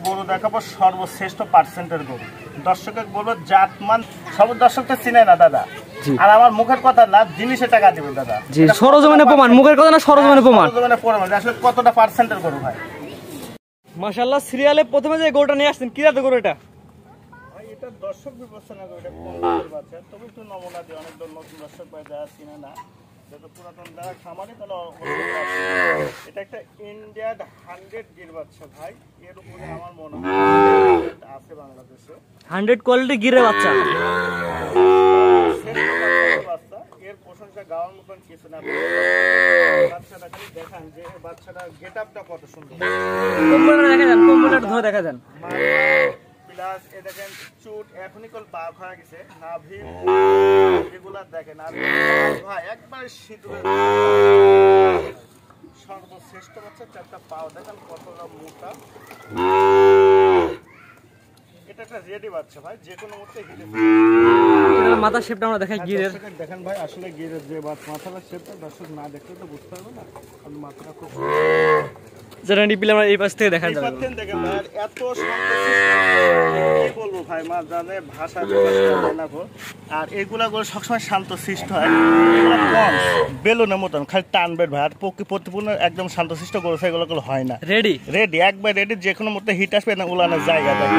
গরু দেখাবো সর্বশ্রেষ্ঠ পার্সেন্টের গরু। দর্শককে বলবো জাতমান সব দর্শক তো চিনে না দাদা, আর আমার মুখের কথা না জিনিসে টাকা দিবে দাদা। জি সরজমিনে প্রমাণ, মুখের কথা না সরজমিনে প্রমাণ। সরজমিনে প্রমাণ আসলে কতটা পার্সেন্টের গরু ভাই। মাশাআল্লাহ সিরিয়ালে প্রথমে যে গরুটা নিয়ে আসছেন কি জাতের গরু এটা? ভাই এটা দর্শক বিবেচনা করে এটা কোন বাচ্চা, তবে একটু নমুনা দিয়ে অনেক নতুন দর্শক ভাই যারা চিনে না, যেটা পুরাতন যারা খামারে তাহলে এটা একটা ইন্ডিয়ান 100 গির বাচ্চা ভাই। এর উপরে আমার মনে হয় আছে বাংলাদেশে 100 কোয়ালিটি গিরের বাচ্চা। এর প্রশংসা গাওয়ার মতন কিছু না। বাচ্চাটা খালি দেখান যে বাচ্চাটা গেটআপটা কত সুন্দর। কম্বলটা দেখা যান, কম্বলটা ধরে দেখা যান। প্লাস এ দেখেন চুট এখনই কল বাঘ হয়ে গেছে, নাভি এগুলা দেখেন আর ভাই একবারে সিঁদুরের সর্বশ্রেষ্ঠ বাচ্চা। চারটা পাও দেখেন কতটা মোটা। এটা একটা রেডি বাচ্চা ভাই, যে কোনো মুহূর্তে হিটে এটা মাথার শেপটা আমরা দেখাই গিরের। দেখেন ভাই আসলে গিরের যে মাথার শেপটা দর্শক না দেখলে তো বুঝতে পারবে না। আমি মাথাটা খুব যারা নিপিলে আমরা এই পাশ থেকে দেখা যাবে। দেখেন ভাই এত কি বলবো ভাই, মা জানে ভাষা না গো। আর এগুলা গো সবসময় শান্ত সৃষ্ট হয়, এগুলা কম বেলুনের মতন খালি টানবে ভাই। আর প্রতিপূর্ণ একদম শান্ত সৃষ্ট গরু এগুলো হয় না। রেডি রেডি একবার রেডি, যে কোনো মধ্যে হিট আসবে না উলানোর জায়গা থাকে।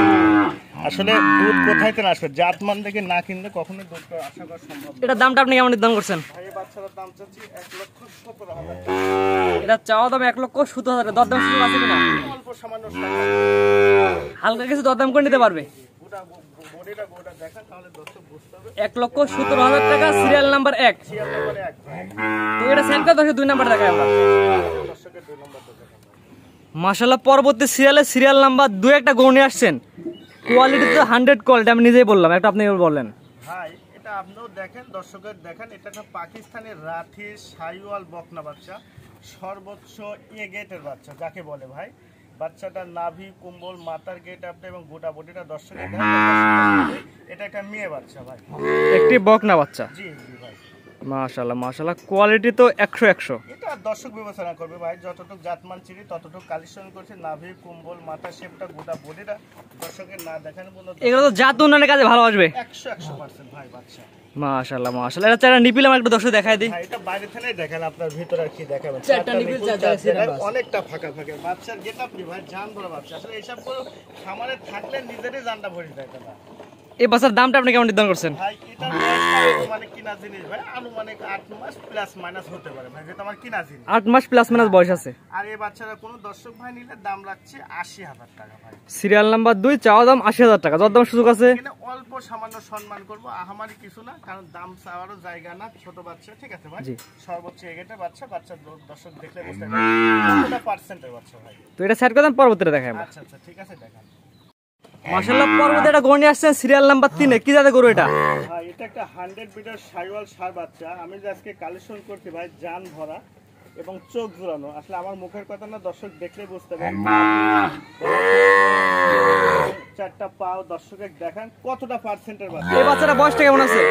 আসলে দুধ কোথায় থেকে আসবে, জাতমান থেকে না কিনলে কখনোই দুধ আশা করা সম্ভব না। এটা দামটা আপনি কেমন নির্ধারণ করছেন? ভাই এই বাচ্চাটার দাম চাচ্ছি 1,17,000। এটা চাওয়া দাম 1,17,000। দরদাম সুযোগ আছে কিনা? অল্প সামান্য হালকা কিছু দরদাম করে নিতে পারবে। গোটা বডিটা গোটা দেখেন তাহলে দর্শক বুঝতে হবে। 1,17,000 টাকা, সিরিয়াল নাম্বার 1। সিরিয়াল নাম্বার 1 তো এটা সেন্টার 2 নাম্বার দেখাই আমরা। দর্শকের 2 নম্বরটা দেখেন। মাশাআল্লাহ পরবর্তী সিরিয়ালে সিরিয়াল নাম্বার 2 একটা গরু নিয়ে আসছেন। কোয়ালিটি তো 100 কোয়ালিটি, আমি নিজেই বললাম, একটা আপনি বললেন ভাই। এটা আপনিও দেখেন দর্শকের দেখেন, এটা একটা পাকিস্তানের রাঠি সাইওয়াল বকনা বাচ্চা, সর্বোচ্চ এ গেটের বাচ্চা যাকে বলে ভাই। বাচ্চাটার নাভি কুম্বল মাথার গেট আপনি এবং গোটা বডিটা দর্শকের এটা একটা মেয়ে বাচ্চা ভাই, একটি বকনা বাচ্চা। জি জি ভাই। মাশাআল্লাহ মাশাআল্লাহ কোয়ালিটি তো 100। এটা দর্শক বিবেচনা করবে ভাই, যতটুকু জাতমান চিনি ততটুকু কালেকশন করছে। নাভি কুম্বল মাথা শেপটা গোটা বডিটা দর্শকের না দেখানো বলতে এগুলো তো জাত উন্নয়নের কাজে ভালো আসবে 100% ভাই বাচ্চা। মাশাআল্লাহ মাশাআল্লাহ। এটা চারটা নিপিল আমার একটু দর্শক দেখাই দিই। ভাই এটা বাইরে থেকে দেখেন, আপনার ভিতরে আর কি দেখাবেন। চারটা নিপিল অনেকটা ফাঁকা ফাঁকা বাচ্চার গেটআপ নি ভাই, জান ধরা বাচ্চা। আসলে এইসব করে খামারে থাকলে নিজেরই জানটা ভরে যায় দাদা। এই বাচ্চার দামটা আপনি কেমন নির্ধারণ করছেন? ভাই এটা মানে কিনা জিনিস ভাই, আনুমানিক 8 মাস প্লাস মাইনাস হতে পারে ভাই, যেটা আমার কিনা জিনিস। 8 মাস প্লাস মাইনাস বয়স আছে। আর এই বাচ্চারা কোনো দর্শক ভাই নিলে দাম রাখছে 80,000 টাকা ভাই। সিরিয়াল নাম্বার 2 চাওয়া দাম 80,000 টাকা, দরদাম সুযোগ আছে। এখানে অল্প সামান্য সম্মান করব, আহামারি কিছু না, কারণ দাম চাওয়ারও জায়গা না। ছোট বাচ্চা ঠিক আছে ভাই, সর্বোচ্চ এগেটা বাচ্চা। বাচ্চা দর্শক দেখলে বুঝতে পারবে কতটা পার্সেন্টের বাচ্চা ভাই। তো এটা সেট করে দেন, পরবর্তীতে দেখাই আমরা। আচ্ছা আচ্ছা ঠিক আছে দেখান। মাশাআল্লাহ পরবর্তী এটা গরু নিয়ে আসছেন সিরিয়াল নাম্বার 3 এ। কি জাতের গরু এটা? ভাই এটা একটা 100 বিটার সাইওয়াল সার বাচ্চা। আমি যে আজকে কালেকশন করছি ভাই, জান ভরা এবং চোখ জোড়ানো। আসলে আমার মুখের কথা না, দর্শক দেখলে বুঝতে পারবে। চারটা পাও দর্শকের দেখেন কতটা পার্সেন্টের বাচ্চা। এই বাচ্চাটা বয়সটা কেমন আছে?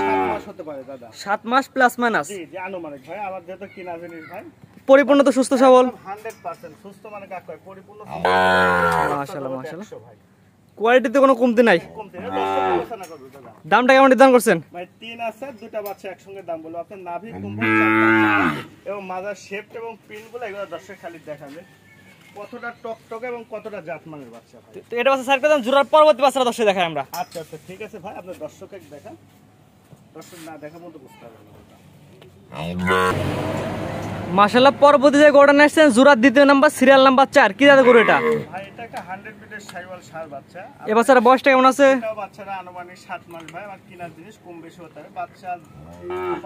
7 মাস হতে পারে দাদা। 7 মাস প্লাস মাইনাস। জি জি আনুমানিক ভাই, আমার যেহেতু কিনা জিনিস ভাই। পরিপূর্ণ তো সুস্থ সবল 100% সুস্থ, মানে কাক কয় পরিপূর্ণ। মাশাআল্লাহ মাশাআল্লাহ কোয়ালিটিতে কোনো কমতি নাই। কমতি না, দর্শক বিবেচনা করবে দাদা। দামটা কেমন নির্ধারণ করছেন? ভাই 3 আছে, দুটা বাচ্চা একসঙ্গে দাম বলবো। আপনার নাভি কুম্ভল চারটা এবং মাজার শেপ এবং পিনগুলো এগুলো দর্শক খালি দেখাবে কতটা টকটক এবং কতটা জাতমানের বাচ্চা ভাই। তো এটা বাচ্চা সাইড করে দেন, জোড়ার পরবর্তী বাচ্চাটা দর্শক দেখাই আমরা। আচ্ছা আচ্ছা ঠিক আছে ভাই, আপনার দর্শকের দেখান, দর্শক না দেখা মতো বুঝতে পারবেন না। মাশাআল্লাহ পরবর্তী যে গরুটা নিয়ে আসছেন জোড়ার 2 নাম্বার সিরিয়াল নাম্বার 4। কি জাতের গরু এটা? ভাই এটা একটা 100 বিটের সাইওয়াল সার বাচ্চা। এই বাচ্চার বয়সটা কেমন আছে? এটাও বাচ্চারা আনুমানিক 7 মাস ভাই, আর কিনার জিনিস কম বেশি হতে পারে।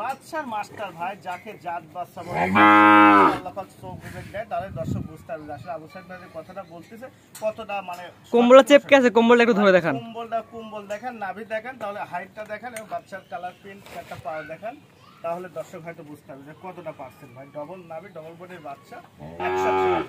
বাচ্চার মাস্টার ভাই, যাকে জাত বাচ্চা বলে আল্লাহ পাক চোখ বিবেক দেয়, তাহলে দর্শক বুঝতে পারবে আসলে আবু সাহেব ভাই যে কথাটা বলতেছে কতটা মানে। কম্বলটা চেপকে আছে, কম্বলটা একটু ধরে দেখান। কুম্বল দেখেন, নাভি দেখেন, তাহলে হাইটটা দেখেন এবং বাচ্চার কালার প্রিন্ট একটা পাওয়া দেখেন, তাহলে দর্শক হয়তো বুঝতে পারবে যে কতটা পার্সেন্ট ভাই। ডবল নাভি ডবল বডির বাচ্চা 100%।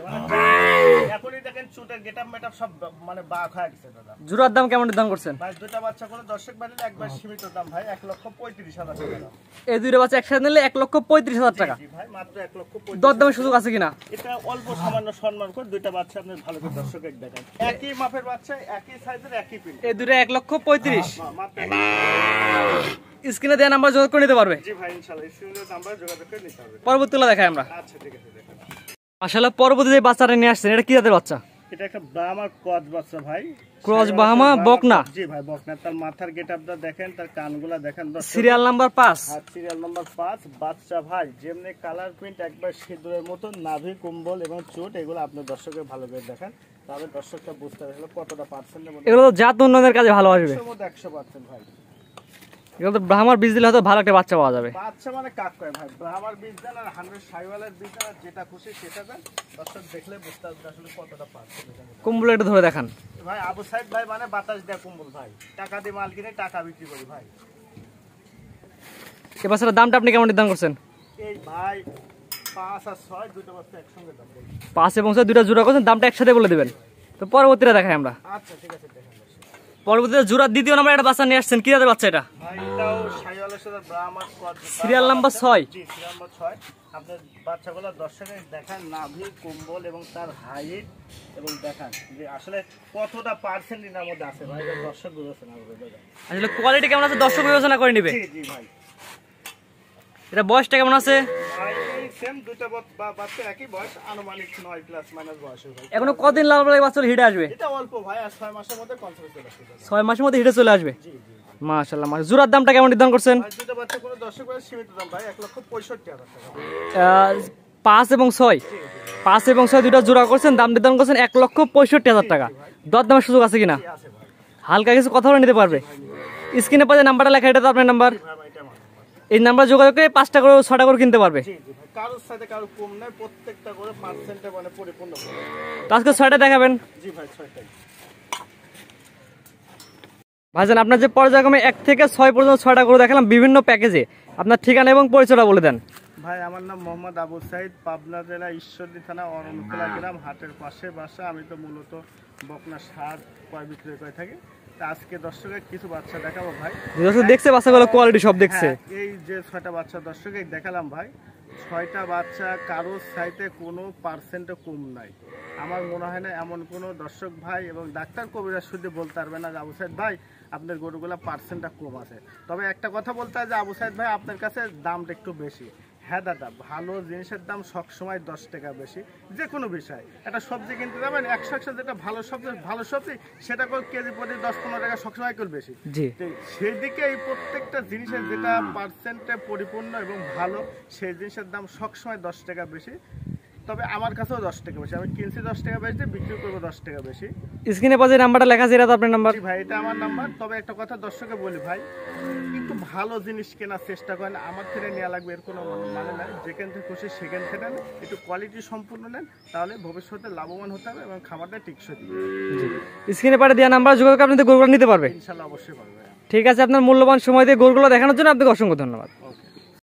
এখনই দেখেন চুটের গেটআপ মেটআপ সব মানে বাঘ হয়ে গেছে দাদা। জোড়ার দাম কেমন নির্ধারণ করছেন? ভাই দুইটা বাচ্চা করে দর্শক বাড়িলে একবার সীমিত দাম ভাই 1,35,000 টাকা দাম। এই দুইটা বাচ্চা একসাথে নিলে 1,35,000 টাকা। জি ভাই মাত্র 1,35,000। দরদামের সুযোগ আছে কিনা? এটা অল্প সামান্য সম্মান করে দুইটা বাচ্চা আপনি ভালো করে দর্শক দেখেন, একই মাপের বাচ্চা, একই সাইজের, একই প্রিন্ট। এই দুইটা 1,35,000। মাত্র স্ক্রিনে দেওয়া নাম্বার যোগাযোগ করে নিতে পারবে। জি ভাই ইনশাআল্লাহ স্ক্রিনের নাম্বার যোগাযোগ করে নিতে হবে। পরবর্তীগুলো দেখাই আমরা। আচ্ছা ঠিক আছে দেখেন। মাশাআল্লাহ পরবর্তী যে বাচ্চাটা নিয়ে আসছেন এটা কি জাতের বাচ্চা? এটা একটা ব্রাহ্মার ক্রস বাচ্চা ভাই। ক্রস ব্রাহ্মা বকনা। জি ভাই বকনা। তার মাথার গেটআপটা দেখেন, তার কানগুলা দেখেন। Serial number 5। আর সিরিয়াল নাম্বার 5 বাচ্চা ভাই যেমনি কালার প্রিন্ট একবার সিঁদুরের মতো, নাভি কুম্বল এবং চোট, এগুলো আপনি দর্শকের ভালো করে দেখেন, তাহলে দর্শকটা বুঝতে পারবে কতটা পার্সেন্টের মধ্যে। এগুলো তো জাত উন্নয়নের কাজে ভালো আসবে। 100% ভাই। এগুলো তো ব্রাহ্মার বীজ দিলে হয়তো ভালো একটা বাচ্চা পাওয়া যাবে। বাচ্চা মানে কাক কয় ভাই, ব্রাহ্মার বীজ দেন আর 100 শাইওয়ালের বীজ দেন, আর যেটা খুশি সেটা দেন, দর্শক দেখলে বুঝতে পারবে আসলে কতটা পার্সেন্ট। কুম্বল একটু ধরে দেখান ভাই আবু সাইদ ভাই মানে বাতাস দেয়া কুম্বল ভাই, টাকা দিয়ে মাল কিনে টাকা বিক্রি করি ভাই। এই বাচ্চাটার দামটা আপনি কেমন নির্ধারণ করছেন? এই ভাই 5 আর 6 দুটো বাচ্চা একসঙ্গে দাম বলি। 5 এবং 6 দুইটা জোড়া করছেন, দামটা একসাথে বলে দিবেন। তো পরবর্তীটা দেখাই আমরা। আচ্ছা ঠিক আছে দেখেন। পরবর্তীতে জোড়ার দ্বিতীয় নাম্বার একটা বাচ্চা নিয়ে আসছেন, কি জাতের বাচ্চা এটা? ভাই এটাও শাইওয়ালের সাথে ব্রাহ্মার কোয়াড। Serial number 6। জি সিরিয়াল নাম্বার 6। আপনার বাচ্চাগুলো দর্শকের দেখান নাভি কুম্বল এবং তার হাইট, এবং দেখান যে আসলে কতটা পার্সেন্ট এর মধ্যে আছে ভাই, এটা দর্শক বিবেচনা করবে। আসলে কোয়ালিটি কেমন আছে দর্শক বিবেচনা করে নিবে। জি জি ভাই। এটা বয়সটা কেমন আছে? ভাই এই সেম দুটো বাচ্চা একই বয়স, আনুমানিক 9 প্লাস মাইনাস বয়স ভাই। এখনো কতদিন লাগবে এই বাচ্চা হিটে আসবে? এটা অল্প ভাই, আর 6 মাসের মধ্যে কনসার্ট চলে আসবে। 6 মাসের মধ্যে হিটে চলে আসবে। জি জি মাশাআল্লাহ। জোড়ার দামটা কেমন নির্ধারণ করছেন? ভাই দুটো বাচ্চা কোনো দর্শক ভাই সীমিত দাম ভাই 1,65,000 টাকা। 5 এবং 6। 5 এবং 6 দুইটা জোড়া করছেন, দাম নির্ধারণ করছেন 1,65,000 টাকা। দরদামের সুযোগ আছে কিনা? আছে ভাই। হালকা কিছু কথা বলে নিতে পারবে। স্ক্রিনে পাশে নাম্বারটা লেখা, এটা তো আপনার নাম্বার। ভাই এটা আমার নাম্বার। এই নাম্বার যোগাযোগ করে 5টা করে 6টা করে কিনতে পারবে। জি জি ভাই, কারোর সাথে কারো কম নাই, প্রত্যেকটা করে পার্সেন্টে মানে পরিপূর্ণ করে। তো আজকে 6টা দেখাবেন। জি ভাই 6টাই। ভাইজান আপনার যে পর্যায়ক্রমে 1 থেকে 6 পর্যন্ত 6টা করে দেখালাম বিভিন্ন প্যাকেজে, আপনার ঠিকানা এবং পরিচয়টা বলে দেন। ভাই আমার নাম মোহাম্মদ আবু সাইদ, পাবনা জেলা ঈশ্বরদী থানা অরণখোলা গ্রাম, হাটের পাশে বাসা। আমি তো মূলত বকনা সার ক্রয় বিক্রয় করে থাকি। তা আজকে দর্শকের কিছু বাচ্চা দেখাবো ভাই। দর্শক দেখছে বাচ্চাগুলো কোয়ালিটি সব দেখছে। হ্যাঁ, এই যে 6টা বাচ্চা দর্শকে দেখালাম ভাই, 6টা বাচ্চা কারোর সাইতে কোনো পার্সেন্টও কম নাই। আমার মনে হয় না এমন কোনো দর্শক ভাই এবং ডাক্তার কবিরাজ শুধু বলতে পারবে না যে আবু সাইদ ভাই আপনার গরুগুলা পার্সেন্টটা কম আছে। তবে একটা কথা বলতে হয় যে আবু সাইদ ভাই আপনার কাছে দামটা একটু বেশি। হ্যাঁ দাদা, ভালো জিনিসের দাম সবসময় 10 টাকা বেশি। যে কোনো বিষয়, একটা সবজি কিনতে যাবেন 100 যেটা ভালো সবজি সেটা করে কেজি প্রতি 10-15 টাকা সবসময় করে বেশি। জি, তো সেই দিকে এই প্রত্যেকটা জিনিসের যেটা পার্সেন্টে পরিপূর্ণ এবং ভালো, সেই জিনিসের দাম সবসময় 10 টাকা বেশি। তবে আমার কাছেও 10 টাকা বেশি, আমি কিনছি 10 টাকা বেশি, বিক্রি করবো 10 টাকা বেশি। স্ক্রিনে পাশে নাম্বারটা লেখা আছে, এটা তো আপনার নাম্বার। জি ভাই এটা আমার নাম্বার। তবে একটা কথা দর্শকে বলি ভাই, একটু ভালো জিনিস কেনার চেষ্টা করেন। আমার থেকে নেওয়া লাগবে এর কোনো মানে নাই, যেখান থেকে খুশি সেখান থেকে নেন, একটু কোয়ালিটি সম্পূর্ণ নেন, তাহলে ভবিষ্যতে লাভবান হতে হবে এবং খাবারটা টিকসই দিবে। স্ক্রিনে পাশে দেওয়া নাম্বার যোগাযোগ করে আপনি গরুগুলো নিতে পারবে। ইনশাল্লাহ অবশ্যই পারবে। ঠিক আছে, আপনার মূল্যবান সময় দিয়ে গরুগুলো দেখানোর জন্য আপনাকে অসংখ্য ধন্যবাদ।